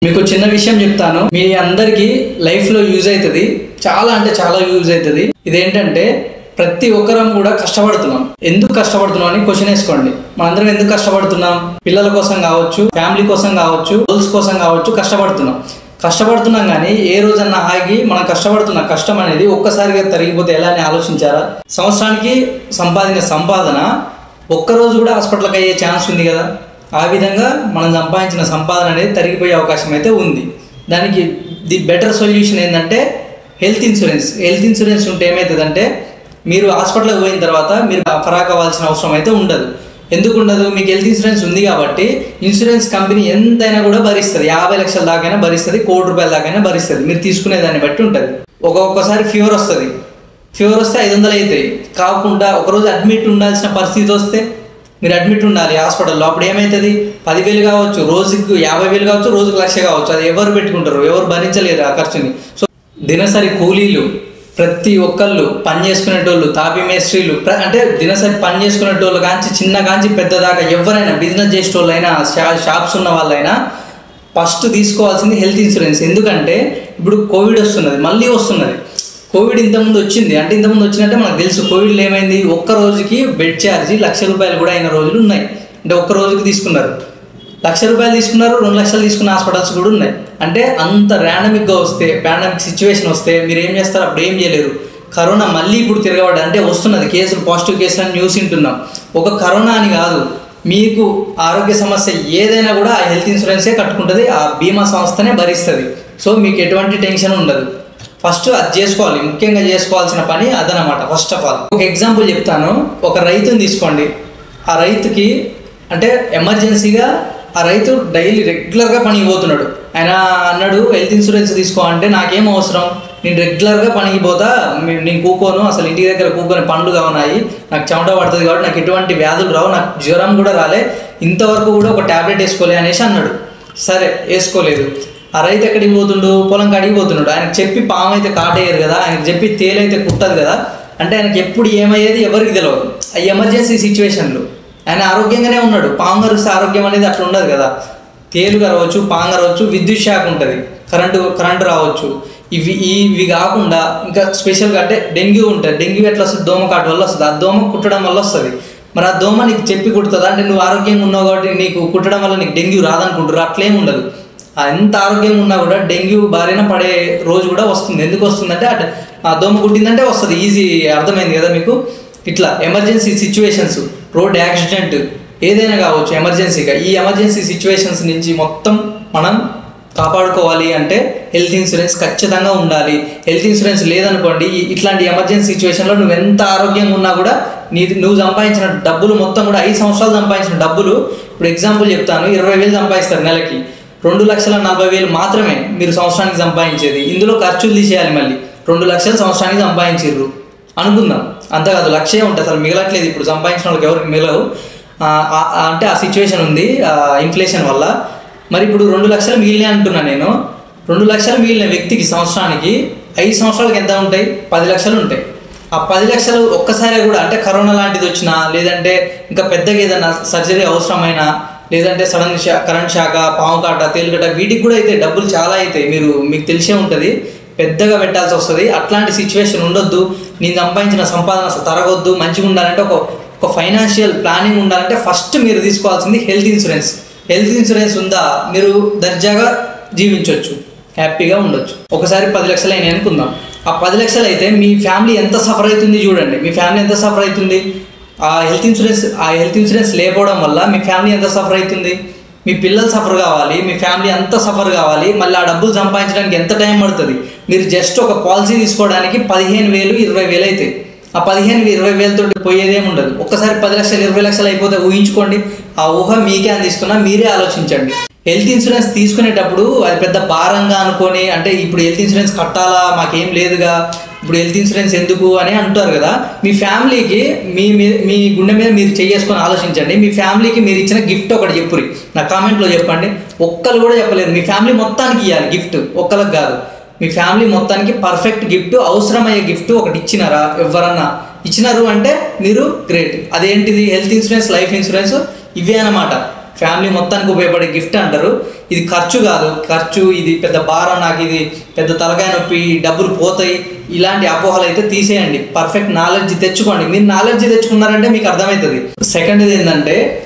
మీకు చిన్న విషయం చెప్తాను, మీ అందరికీ లైఫ్లో యూజ్ అవుతుంది, చాలా అంటే చాలా యూజ్ అవుతుంది. ఇదేంటంటే ప్రతి ఒక్కరం కూడా కష్టపడుతున్నాం. ఎందుకు కష్టపడుతున్నాం అని క్వశ్చన్ వేసుకోండి. మనందరం ఎందుకు కష్టపడుతున్నాం? పిల్లల కోసం కావచ్చు, ఫ్యామిలీ కోసం కావచ్చు, గోల్స్ కోసం కావచ్చు, కష్టపడుతున్నాం కానీ ఏ రోజన్నా ఆగి మనం కష్టపడుతున్న కష్టం అనేది ఒక్కసారిగా తరిగిపోతే ఎలా అని ఆలోచించారా? సంవత్సరానికి సంపాదన ఒక్కరోజు కూడా హాస్పిటల్కి అయ్యే ఛాన్స్ ఉంది కదా. ఆ విధంగా మనం సంపాదించిన సంపాదన అనేది తరిగిపోయే అవకాశం అయితే ఉంది. దానికి ది బెటర్ సొల్యూషన్ ఏంటంటే హెల్త్ ఇన్సూరెన్స్ ఉంటే ఏమవుతుందంటే మీరు హాస్పిటల్కి పోయిన తర్వాత మీరు ఫరాక్ అవ్వాల్సిన అవసరం అయితే ఉండదు. ఎందుకు ఉండదు? మీకు హెల్త్ ఇన్సూరెన్స్ ఉంది కాబట్టి ఇన్సూరెన్స్ కంపెనీ ఎంతైనా కూడా భరిస్తుంది. 50 లక్షల దాకైనా భరిస్తుంది, ₹1 కోటి దాకైనా భరిస్తుంది. మీరు తీసుకునే దాన్ని బట్టి ఉంటుంది. ఒక్కొక్కసారి ఫీవర్ వస్తే 500 అవుతాయి. కాకుండా ఒకరోజు అడ్మిట్ ఉండాల్సిన పరిస్థితి వస్తే మీరు అడ్మిట్ ఉండాలి హాస్పిటల్లో. అప్పుడు ఏమవుతుంది? 10,000 కావచ్చు, రోజుకు 50,000 కావచ్చు, రోజుకు 1,00,000 కావచ్చు. అది ఎవరు పెట్టుకుంటారు? ఎవరు భరించలేరు ఆ ఖర్చుని. సో దినసరి కూలీలు, ప్రతి ఒక్కళ్ళు పని చేసుకునేటోళ్ళు, తాపీ మేస్త్రీలు, అంటే దినసరి పని చేసుకునేటోళ్ళు కాంచి చిన్న కాంచి పెద్ద దాకా ఎవరైనా బిజినెస్ చేసేటోళ్ళైనా, షాప్స్ ఉన్న వాళ్ళైనా ఫస్ట్ తీసుకోవాల్సింది హెల్త్ ఇన్సూరెన్స్. ఎందుకంటే ఇప్పుడు కోవిడ్ వస్తున్నది, మళ్ళీ వస్తున్నది. కోవిడ్ ఇంతకుముందు వచ్చింది అంటే ఇంతకుముందు వచ్చిందంటే మనకు తెలుసు. కోవిడ్లో ఏమైంది? ఒక్క రోజుకి బెడ్ ఛార్జీ ₹1,00,000 కూడా అయిన రోజులు ఉన్నాయి. అంటే ఒక్క రోజుకి తీసుకున్నారు, ₹1,00,000 తీసుకున్నారు, 2 లక్షలు తీసుకున్న హాస్పిటల్స్ కూడా ఉన్నాయి. అంటే అంత ర్యాండమిక్గా వస్తే, పాండమిక్ సిచ్యువేషన్ వస్తే మీరు ఏం చేస్తారు? అప్పుడు ఏం చేయలేరు. కరోనా మళ్ళీ ఇప్పుడు తిరగబడ్డా అంటే వస్తున్నది కేసులు, పాజిటివ్ కేసులు అని న్యూస్ వింటున్నాం. ఒక కరోనా అని కాదు, మీకు ఆరోగ్య సమస్య ఏదైనా కూడా ఆ హెల్త్ ఇన్సూరెన్సే కట్టుకుంటుంది, ఆ బీమా సంస్థనే భరిస్తుంది. సో మీకు ఎటువంటి టెన్షన్ ఉండదు. ఫస్ట్ అది చేసుకోవాలి, ముఖ్యంగా చేసుకోవాల్సిన పని అదనమాట. ఫస్ట్ ఆఫ్ ఆల్ ఒక ఎగ్జాంపుల్ చెప్తాను. ఒక రైతుని తీసుకోండి. ఆ రైతుకి అంటే ఎమర్జెన్సీగా ఆ రైతు డైలీ రెగ్యులర్గా పనికి పోతున్నాడు. ఆయన అన్నాడు హెల్త్ ఇన్సూరెన్స్ తీసుకో అంటే నాకేం అవసరం, నేను రెగ్యులర్గా పనికి పోతా, నేను కూకోను, అసలు ఇంటి దగ్గర కూకొని పండ్లు కావున్నాయి, నాకు చెమట పడుతుంది కాబట్టి నాకు ఎటువంటి వ్యాధులు రావు, నాకు జ్వరం కూడా రాలే, ఇంతవరకు కూడా ఒక ట్యాబ్లెట్ వేసుకోలే అనేసి అన్నాడు. సరే వేసుకోలేదు. ఆ రైతు ఎక్కడికి పోతుండు? పొలం కాడికి పోతున్నాడు. ఆయనకు చెప్పి పాము అయితే కాటేయరు కదా, ఆయనకు చెప్పి తేలైతే కుట్టదు కదా. అంటే ఆయనకి ఎప్పుడు ఏమయ్యేది ఎవరికి తెలియదు. ఆ ఎమర్జెన్సీ సిచ్యువేషన్లో ఆయన ఆరోగ్యంగానే ఉన్నాడు. పాము కరిస్తే ఆరోగ్యం అనేది అట్లా ఉండదు కదా. తేలు కరవచ్చు, పాము కరవచ్చు, విద్యుత్ షాక్ ఉంటుంది, కరెంటు రావచ్చు. ఇవి కాకుండా ఇంకా స్పెషల్గా అంటే డెంగ్యూ ఉంటుంది. డెంగ్యూ ఎట్లా వస్తుంది? దోమకాటు వల్ల వస్తుంది. ఆ దోమ కుట్టడం వల్ల వస్తుంది. మరి ఆ దోమ నీకు చెప్పి కుడుతుందా? అంటే నువ్వు ఆరోగ్యంగా ఉన్నావు కాబట్టి నీకు కుట్టడం వల్ల నీకు డెంగ్యూ రాదనుకుంటారు. అట్లేం ఉండదు. ఎంత ఆరోగ్యంగా ఉన్నా కూడా డెంగ్యూ బారిన పడే రోజు కూడా వస్తుంది. ఎందుకు వస్తుందంటే ఆ దోమ కుట్టిందంటే వస్తుంది. ఈజీ, అర్థమైంది కదా మీకు. ఇట్లా ఎమర్జెన్సీ సిచ్యువేషన్స్, రోడ్ యాక్సిడెంట్ ఏదైనా కావచ్చు ఎమర్జెన్సీగా. ఈ ఎమర్జెన్సీ సిచ్యువేషన్స్ నుంచి మొత్తం మనం కాపాడుకోవాలి అంటే హెల్త్ ఇన్సూరెన్స్ ఖచ్చితంగా ఉండాలి. హెల్త్ ఇన్సూరెన్స్ లేదనుకోండి, ఇట్లాంటి ఎమర్జెన్సీ సిచ్యువేషన్లో నువ్వు ఎంత ఆరోగ్యంగా ఉన్నా కూడా నువ్వు సంపాదించిన డబ్బులు మొత్తం కూడా 5 సంవత్సరాలు సంపాదించిన డబ్బులు, ఇప్పుడు ఎగ్జాంపుల్ చెప్తాను, 20,000 సంపాదిస్తారు నెలకి, 2,40,000 మాత్రమే మీరు సంవత్సరానికి సంపాదించేది. ఇందులో ఖర్చులు తీసేయాలి. మళ్ళీ 2 లక్షలు సంవత్సరానికి సంపాదించారు అనుకుందాం, అంత కాదు, 1,00,000 ఉంటుంది, అసలు మిగలట్లేదు. ఇప్పుడు సంపాదించిన వాళ్ళకి ఎవరికి మిగలవు. అంటే ఆ సిచ్యువేషన్ ఉంది ఇన్ఫ్లేషన్ వల్ల. మరి ఇప్పుడు 2 లక్షలు మిగిలినాయి అంటున్నా నేను. 2 లక్షలు మిగిలిన వ్యక్తికి సంవత్సరానికి 5 సంవత్సరాలకి ఎంత ఉంటాయి? 10 లక్షలు ఉంటాయి. ఆ 10 లక్షలు ఒక్కసారి కూడా అంటే కరోనా లాంటిది వచ్చినా, లేదంటే ఇంకా పెద్దగా ఏదైనా సర్జరీ అవసరమైనా, లేదంటే సడన్ కరెంట్ షాక, పాము కాట, తేలుగట, వీటికి కూడా అయితే డబ్బులు చాలా అవుతాయి. మీకు తెలిసే ఉంటుంది, పెద్దగా పెట్టాల్సి వస్తుంది. అట్లాంటి సిచ్యువేషన్ ఉండొద్దు. నేను సంపాదించిన సంపాదన అసలు తరగొద్దు, మంచిగా ఉండాలంటే ఒక ఫైనాన్షియల్ ప్లానింగ్ ఉండాలంటే ఫస్ట్ మీరు తీసుకోవాల్సింది హెల్త్ ఇన్సూరెన్స్. హెల్త్ ఇన్సూరెన్స్ ఉందా, మీరు దర్జాగా జీవించవచ్చు, హ్యాపీగా ఉండొచ్చు. ఒకసారి 10 లక్షలు అయినాయి అనుకుందాం. ఆ 10 లక్షలు అయితే మీ ఫ్యామిలీ ఎంత సఫర్ అవుతుంది చూడండి. మీ ఫ్యామిలీ ఎంత సఫర్ అవుతుంది? ఆ హెల్త్ ఇన్సూరెన్స్ లేకపోవడం వల్ల మీ ఫ్యామిలీ ఎంత సఫర్ అవుతుంది? మీ పిల్లలు సఫర్ కావాలి, మీ ఫ్యామిలీ అంత సఫర్ కావాలి. మళ్ళీ ఆ డబ్బులు సంపాదించడానికి ఎంత టైం పడుతుంది? మీరు జస్ట్ ఒక పాలసీ తీసుకోవడానికి 15,000, 20,000 అవుతాయి. ఆ 15,000, 20,000 తోటి పోయేదేమి ఉండదు. ఒక్కసారి 10 లక్షలు, 20 లక్షలు అయిపోతే ఊహించుకోండి. ఆ ఊహ మీకే అందిస్తున్నా, మీరే ఆలోచించండి. హెల్త్ ఇన్సూరెన్స్ తీసుకునేటప్పుడు అది పెద్ద భారంగా అనుకొని, అంటే ఇప్పుడు హెల్త్ ఇన్సూరెన్స్ కట్టాలా, మాకేం లేదుగా, ఇప్పుడు హెల్త్ ఇన్సూరెన్స్ ఎందుకు అని అంటారు కదా. మీ ఫ్యామిలీకి మీ గుండె మీద మీరు చేసుకొని ఆలోచించండి. మీ ఫ్యామిలీకి మీరు ఇచ్చిన గిఫ్ట్ ఒకటి చెప్పురి, నా కామెంట్లో చెప్పండి. ఒక్కరు కూడా చెప్పలేదు. మీ ఫ్యామిలీ మొత్తానికి ఇవ్వాలి గిఫ్ట్, ఒక్కరికి కాదు. మీ ఫ్యామిలీ మొత్తానికి పర్ఫెక్ట్ గిఫ్ట్, అవసరమయ్యే గిఫ్ట్ ఒకటి ఇచ్చినారా? ఎవరన్నా ఇచ్చినారు అంటే మీరు గ్రేట్. అదేంటిది? హెల్త్ ఇన్సూరెన్స్, లైఫ్ ఇన్సూరెన్స్, ఇవే అన్నమాట. ఫ్యామిలీ మొత్తానికి ఉపయోగపడే గిఫ్ట్ అంటారు. ఇది ఖర్చు కాదు, ఖర్చు ఇది పెద్ద భారం, నాకు ఇది పెద్ద తలకాయ నొప్పి, డబ్బులు పోతాయి, ఇలాంటి అపోహలు అయితే తీసేయండి. పర్ఫెక్ట్ నాలెడ్జ్ తెచ్చుకోండి. మీరు నాలెడ్జ్ తెచ్చుకున్నారంటే మీకు అర్థమవుతుంది. సెకండ్ది ఏంటంటే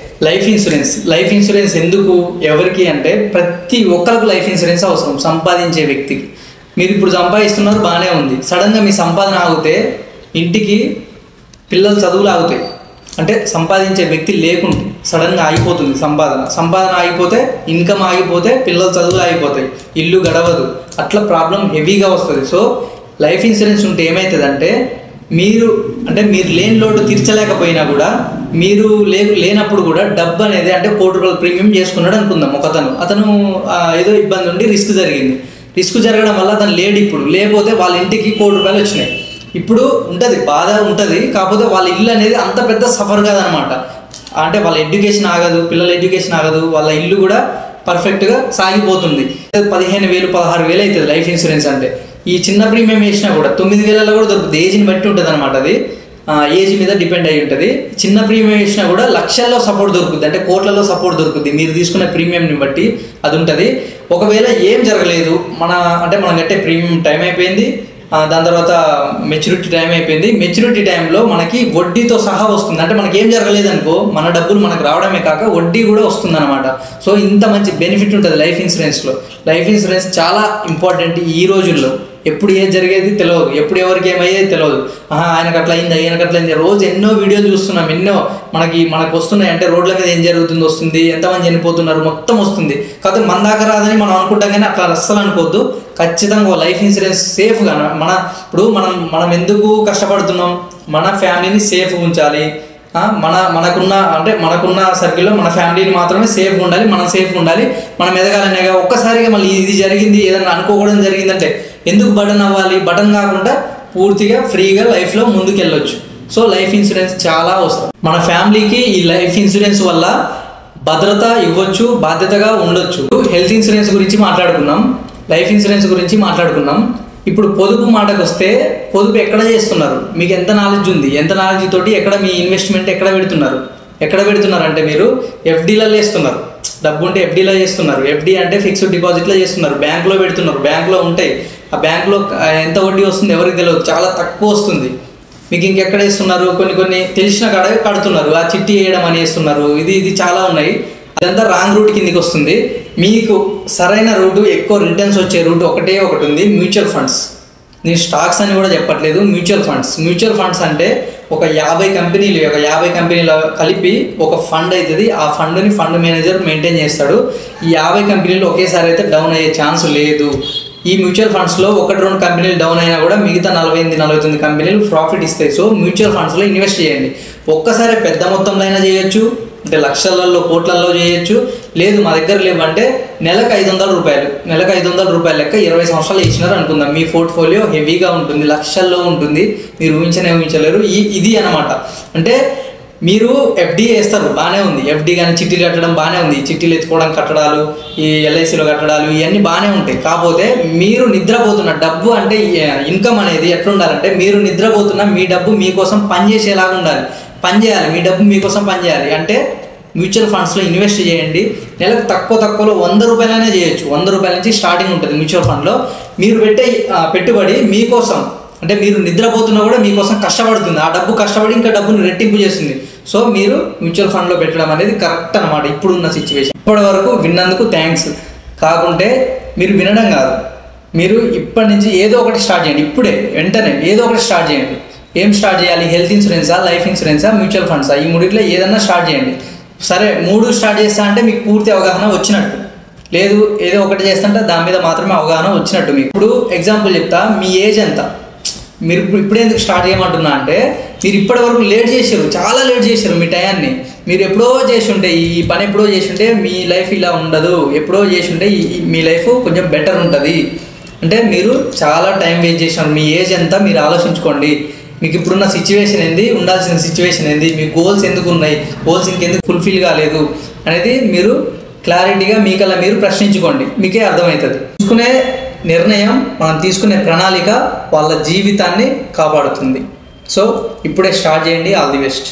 లైఫ్ ఇన్సూరెన్స్. లైఫ్ ఇన్సూరెన్స్ ఎందుకు, ఎవరికి అంటే ప్రతి ఒక్కరికి లైఫ్ ఇన్సూరెన్స్ అవసరం, సంపాదించే వ్యక్తికి. మీరు ఇప్పుడు సంపాదిస్తున్నారు, బాగానే ఉంది, సడన్గా మీ సంపాదన ఆగితే ఇంటికి పిల్లల చదువులు ఆగుతాయి. అంటే సంపాదించే వ్యక్తి లేకుంటే సడన్గా ఆగిపోతుంది సంపాదన ఆగిపోతే, ఇన్కమ్ ఆగిపోతే పిల్లల చదువులు ఆగిపోతాయి, ఇల్లు గడవదు, అట్లా ప్రాబ్లం హెవీగా వస్తుంది. సో లైఫ్ ఇన్సూరెన్స్ ఉంటే ఏమవుతుందంటే మీరు లేని లోటు తీర్చలేకపోయినా కూడా, మీరు లేనప్పుడు కూడా డబ్బు అనేది, అంటే ₹1,00,00,000 ప్రీమియం చేసుకున్నాడు అనుకుందాం. అతను ఏదో ఇబ్బంది ఉండి రిస్క్ జరగడం వల్ల అతను లేడు. ఇప్పుడు లేకపోతే వాళ్ళ ఇంటికి ₹1,00,00,000 వచ్చినాయి. ఇప్పుడు ఉంటుంది, బాధ ఉంటుంది, కాకపోతే వాళ్ళ ఇల్లు అనేది అంత పెద్ద సఫర్ కాదనమాట. అంటే వాళ్ళ ఎడ్యుకేషన్ ఆగదు, పిల్లల ఎడ్యుకేషన్ ఆగదు, వాళ్ళ ఇల్లు కూడా పర్ఫెక్ట్గా సాగిపోతుంది. 15,000 16,000 అవుతుంది లైఫ్ ఇన్సూరెన్స్ అంటే. ఈ చిన్న ప్రీమియం వేసినా కూడా 9,000 కూడా దొరుకుతుంది. ఏజ్ని బట్టి ఉంటుంది అనమాట, అది ఏజ్ మీద డిపెండ్ అయి ఉంటుంది. చిన్న ప్రీమియం వేసినా కూడా లక్షల్లో సపోర్ట్ దొరుకుతుంది, అంటే కోట్లలో సపోర్ట్ దొరుకుతుంది మీరు తీసుకునే ప్రీమియంని బట్టి అది ఉంటుంది. ఒకవేళ ఏం జరగలేదు, మనం కట్టే ప్రీమియం టైం అయిపోయింది, దాని తర్వాత మెచ్యూరిటీ టైం అయిపోయింది, మెచ్యూరిటీ టైంలో మనకి వడ్డీతో సహా వస్తుంది. అంటే మనకి ఏం జరగలేదు అనుకో, మన డబ్బులు మనకు రావడమే కాక వడ్డీ కూడా వస్తుంది అనమాట. సో ఇంత మంచి బెనిఫిట్ ఉంటుంది లైఫ్ ఇన్సూరెన్స్లో. లైఫ్ ఇన్సూరెన్స్ చాలా ఇంపార్టెంట్ ఈ రోజుల్లో. ఎప్పుడు ఏం జరిగేది తెలియదు, ఎప్పుడు ఎవరికి ఏమయ్యేది తెలియదు. ఆయనకు అట్లా అయింది, రోజు ఎన్నో వీడియోలు చూస్తున్నాం, మనకు వస్తున్నాయి. అంటే రోడ్ల మీద ఏం వస్తుంది, ఎంతమంది చనిపోతున్నారు, మొత్తం వస్తుంది. కాకపోతే మన దాకా రాదని మనం అనుకుంటాం, కానీ అట్లా అస్సలు అనుకోవద్దు. ఖచ్చితంగా లైఫ్ ఇన్సూరెన్స్ సేఫ్గా ఇప్పుడు మనం ఎందుకు కష్టపడుతున్నాం, మన ఫ్యామిలీని సేఫ్ ఉంచాలి. మనకున్న సర్కిల్లో మన ఫ్యామిలీని మాత్రమే సేఫ్గా ఉండాలి, మనం సేఫ్గా ఉండాలి, మనం ఎదగాలనేగా. ఒక్కసారిగా మళ్ళీ ఇది జరిగింది, ఏదన్నా అనుకోకూడదు జరిగిందంటే ఎందుకు బటన్ అవ్వాలి? బటన్ కాకుండా పూర్తిగా ఫ్రీగా లైఫ్లో ముందుకు వెళ్ళొచ్చు. సో లైఫ్ ఇన్సూరెన్స్ చాలా అవసరం. మన ఫ్యామిలీకి ఈ లైఫ్ ఇన్సూరెన్స్ వల్ల భద్రత ఇవ్వచ్చు, బాధ్యతగా ఉండొచ్చు. హెల్త్ ఇన్సూరెన్స్ గురించి మాట్లాడుకున్నాం, లైఫ్ ఇన్సూరెన్స్ గురించి మాట్లాడుకున్నాం. ఇప్పుడు పొదుపు మాటకు వస్తే, పొదుపు ఎక్కడ చేస్తున్నారు, మీకు ఎంత నాలెడ్జ్ ఉంది, ఎంత నాలెడ్జ్ తోటి ఎక్కడ మీ ఇన్వెస్ట్మెంట్ ఎక్కడ పెడుతున్నారు అంటే మీరు ఎఫ్డీలలో వేస్తున్నారు. డబ్బు ఉంటే ఎఫ్డీలో చేస్తున్నారు. ఎఫ్డీ అంటే ఫిక్స్డ్ డిపాజిట్లో చేస్తున్నారు, బ్యాంకులో పెడుతున్నారు. బ్యాంకులో ఉంటాయి, ఆ బ్యాంకులో ఎంత వడ్డీ వస్తుంది ఎవరికి తెలియదు, చాలా తక్కువ వస్తుంది. మీకు ఇంకెక్కడ వేస్తున్నారు, కొన్ని తెలిసిన కాడ కడుతున్నారు, ఆ చిట్టి వేయడం అని వేస్తున్నారు. ఇది చాలా ఉన్నాయి. అదంతా రాంగ్ రూట్ కిందికి వస్తుంది. మీకు సరైన రూటు, ఎక్కువ రిటర్న్స్ వచ్చే రూట్ ఒకటి ఉంది, మ్యూచువల్ ఫండ్స్. నేను స్టాక్స్ అని కూడా చెప్పట్లేదు, మ్యూచువల్ ఫండ్స్ అంటే ఒక 50 కంపెనీలు కలిపి ఒక ఫండ్ అవుతుంది. ఆ ఫండ్ని ఫండ్ మేనేజర్ మెయింటైన్ చేస్తాడు. ఈ 50 కంపెనీలు ఒకేసారి అయితే డౌన్ అయ్యే ఛాన్స్ లేదు. ఈ మ్యూచువల్ ఫండ్స్లో 1-2 కంపెనీలు డౌన్ అయినా కూడా మిగతా 48-49 కంపెనీలు ప్రాఫిట్ ఇస్తాయి. సో మ్యూచువల్ ఫండ్స్లో ఇన్వెస్ట్ చేయండి. ఒక్కసారి పెద్ద మొత్తంలో అయినా చేయొచ్చు, అంటే లక్షలలో కోట్లలో చేయొచ్చు. లేదు మా దగ్గర లేవంటే నెలకు ₹500 లెక్క 20 సంవత్సరాలు ఇచ్చినారు అనుకుందాం. మీ పోర్ట్ఫోలియో హెవీగా ఉంటుంది, లక్షల్లో ఉంటుంది, మీరు ఊహించలేరు. ఇది అనమాట. అంటే మీరు ఎఫ్డీ వేస్తారు, బాగానే ఉంది. ఎఫ్డీ కానీ చిట్టీలు కట్టడం బాగానే ఉంది. చిట్టీలు ఎత్తుకోవడం, కట్టడాలు, ఈ ఎల్ఐసిలో కట్టడాలు, ఇవన్నీ బాగానే ఉంటాయి. కాకపోతే మీరు నిద్రపోతున్న డబ్బు, అంటే ఇన్కమ్ అనేది ఎట్లుండాలంటే, మీరు నిద్రపోతున్న మీ డబ్బు మీకోసం పనిచేసేలాగా ఉండాలి. మీ డబ్బు మీకోసం పనిచేయాలి. అంటే మ్యూచువల్ ఫండ్స్లో ఇన్వెస్ట్ చేయండి. నెలకు తక్కువలో ₹100 చేయొచ్చు. ₹100 నుంచి స్టార్టింగ్ ఉంటుంది మ్యూచువల్ ఫండ్లో. మీరు పెట్టే పెట్టుబడి మీకోసం, అంటే మీరు నిద్రపోతున్నా కూడా మీకోసం కష్టపడుతుంది. ఆ డబ్బు కష్టపడి ఇంకా డబ్బును రెట్టింపు చేస్తుంది. సో మీరు మ్యూచువల్ ఫండ్లో పెట్టడం అనేది కరెక్ట్ అనమాట ఇప్పుడున్న సిచ్యువేషన్. ఇప్పటి వరకు విన్నందుకు థ్యాంక్స్. కాకుంటే మీరు వినడం కాదు, మీరు ఇప్పటి నుంచి ఏదో ఒకటి స్టార్ట్ చేయండి. ఇప్పుడే వెంటనే ఏదో ఒకటి స్టార్ట్ చేయండి. ఏం స్టార్ట్ చేయాలి? హెల్త్ ఇన్సూరెన్సా, లైఫ్ ఇన్సూరెన్సా, మ్యూచువల్ ఫండ్సా? ఈ మూడిట్లో ఏదన్నా స్టార్ట్ చేయండి. సరే 3 స్టార్ట్ చేస్తా అంటే మీకు పూర్తి అవగాహన వచ్చినట్టు. లేదు ఏదో ఒకటి చేస్తుంటే దాని మీద మాత్రమే అవగాహన వచ్చినట్టు. మీకు ఇప్పుడు ఎగ్జాంపుల్ చెప్తా. మీ ఏజ్ ఎంత? మీరు ఇప్పుడే ఎందుకు స్టార్ట్ చేయమంటున్నా అంటే, మీరు ఇప్పటి వరకు చాలా లేట్ చేశారు మీ టయాన్ని. మీరు ఎప్పుడో చేసి ఉంటే, ఈ పని ఎప్పుడో చేసి ఉంటే మీ లైఫ్ ఇలా ఉండదు. ఎప్పుడో చేసి ఉంటే మీ లైఫ్ కొంచెం బెటర్ ఉంటుంది. అంటే మీరు చాలా టైం వేస్ట్ చేసినారు. మీ ఏజ్ ఎంత మీరు ఆలోచించుకోండి. మీకు ఇప్పుడున్న సిచ్యువేషన్ ఏంది, ఉండాల్సిన సిచ్యువేషన్ ఏంది, మీ గోల్స్ ఎందుకు ఉన్నాయి, గోల్స్ ఇంకెందుకు ఫుల్ఫిల్ కాలేదు అనేది మీరు క్లారిటీగా మీకల్లా మీరు ప్రశ్నించుకోండి. మీకే అర్థమవుతుంది. తీసుకునే నిర్ణయం, మనం తీసుకునే ప్రణాళిక వాళ్ళ జీవితాన్ని కాపాడుతుంది. సో ఇప్పుడే స్టార్ట్ చేయండి. All the best.